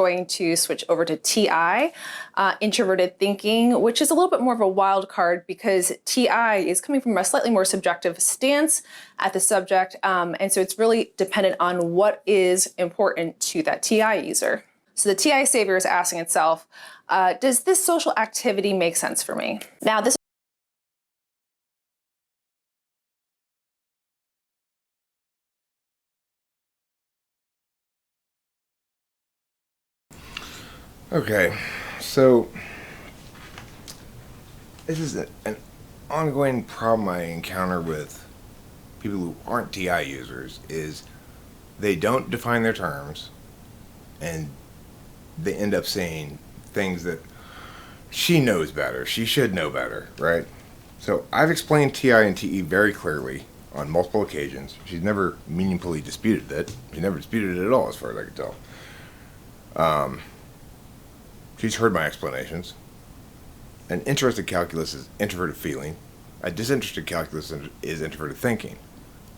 Going to switch over to TI, introverted thinking, which is a little bit more of a wild card because TI is coming from a slightly more subjective stance at the subject, and so it's really dependent on what is important to that TI user. So the TI savior is asking itself, does this social activity make sense for me? Now this Okay, so this is an ongoing problem I encounter with people who aren't TI users is they don't define their terms and they end up saying things that she knows better, she should know better, right? So I've explained TI and TE very clearly on multiple occasions. She's never meaningfully disputed it. She never disputed it at all as far as I can tell. She's heard my explanations. An interested calculus is introverted feeling. A disinterested calculus is introverted thinking.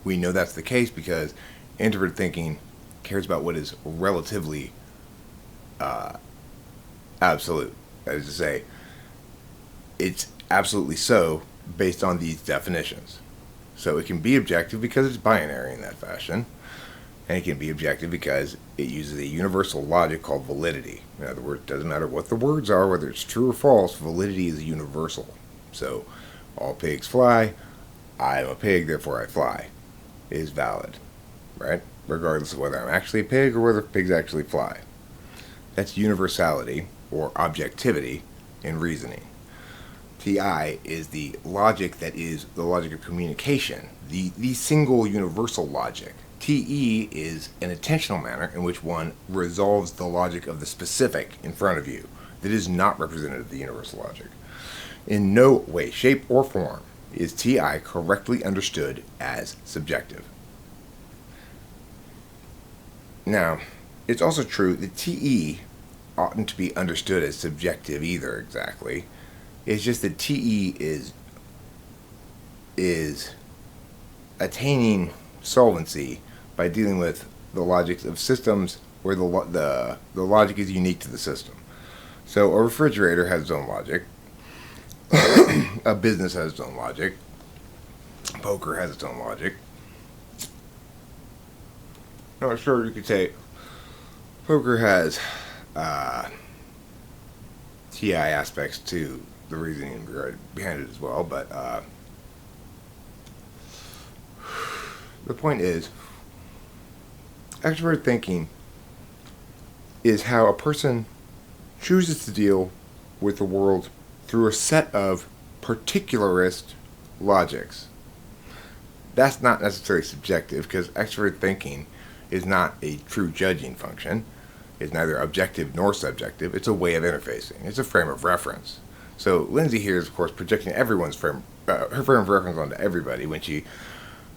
We know that's the case because introverted thinking cares about what is relatively absolute. That is to say, it's absolutely so based on these definitions. So it can be objective because it's binary in that fashion. And it can be objective because it uses a universal logic called validity. In other words, it doesn't matter what the words are, whether it's true or false, validity is universal. So, all pigs fly, I am a pig, therefore I fly, is valid, right? Regardless of whether I'm actually a pig or whether pigs actually fly. That's universality, or objectivity, in reasoning. TI is the logic that is the logic of communication, the single universal logic. TE is an intentional manner in which one resolves the logic of the specific in front of you that is not representative of the universal logic. In no way, shape, or form is TI correctly understood as subjective. Now, it's also true that TE oughtn't to be understood as subjective either exactly. It's just that TE is attaining solvency by dealing with the logics of systems where the logic is unique to the system. So a refrigerator has its own logic. A business has its own logic. Poker has its own logic. No, sure, you could say poker has TI aspects to the reasoning behind it as well, but the point is, extroverted thinking is how a person chooses to deal with the world through a set of particularist logics. That's not necessarily subjective because extroverted thinking is not a true judging function. It's neither objective nor subjective. It's a way of interfacing. It's a frame of reference. So Lindsay here is, of course, projecting everyone's her frame of reference onto everybody when she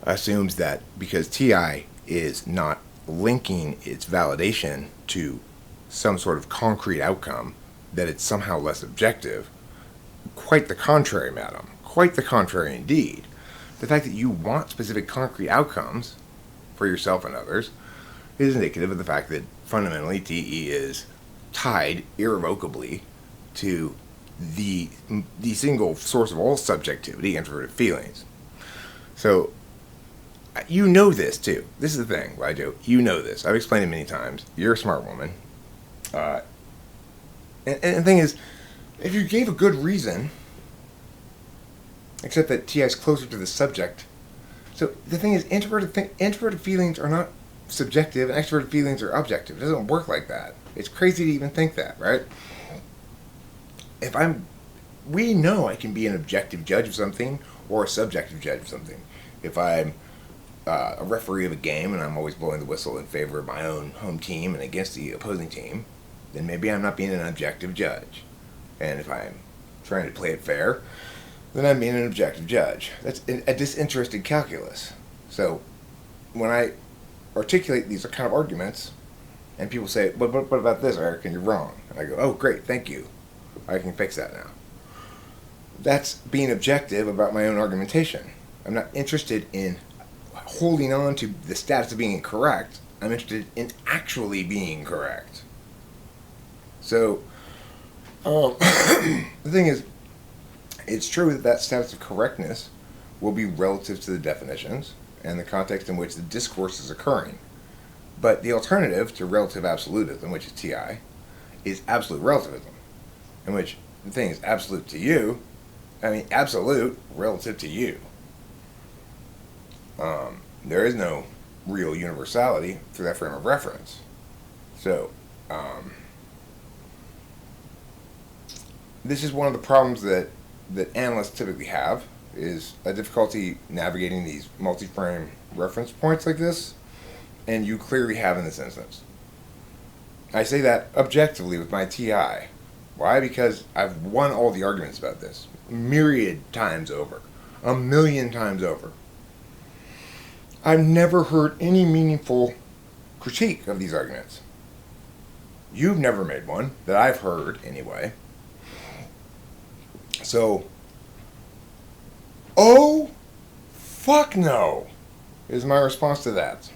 assumes that because TI is not linking its validation to some sort of concrete outcome, that it's somehow less objective. Quite the contrary, madam. Quite the contrary indeed. The fact that you want specific concrete outcomes for yourself and others is indicative of the fact that fundamentally TE is tied irrevocably to the single source of all subjectivity, introverted feelings. So you know this too. This is the thing, LiJo. You know this. I've explained it many times. You're a smart woman. And the thing is, if you gave a good reason, except that TI is closer to the subject. So the thing is, introverted feelings are not subjective, and extroverted feelings are objective. It doesn't work like that. It's crazy to even think that, right? We know I can be an objective judge of something or a subjective judge of something. If I'm a referee of a game and I'm always blowing the whistle in favor of my own home team and against the opposing team, then maybe I'm not being an objective judge. And if I'm trying to play it fair, then I'm being an objective judge. That's a disinterested calculus. So when I articulate these kind of arguments and people say, but what about this, Eric, and you're wrong. And I go, oh, great, thank you. I can fix that now. That's being objective about my own argumentation. I'm not interested in holding on to the status of being correct. I'm interested in actually being correct. So, the thing is, it's true that that status of correctness will be relative to the definitions and the context in which the discourse is occurring. But the alternative to relative absolutism, which is TI, is absolute relativism, in which the thing is absolute to you, absolute relative to you. There is no real universality through that frame of reference. So, this is one of the problems that analysts typically have, is a difficulty navigating these multi-frame reference points like this, and you clearly have in this instance. I say that objectively with my TI. Why? Because I've won all the arguments about this myriad times over, 1,000,000 times over. I've never heard any meaningful critique of these arguments. You've never made one that I've heard anyway. So, oh, fuck no, is my response to that.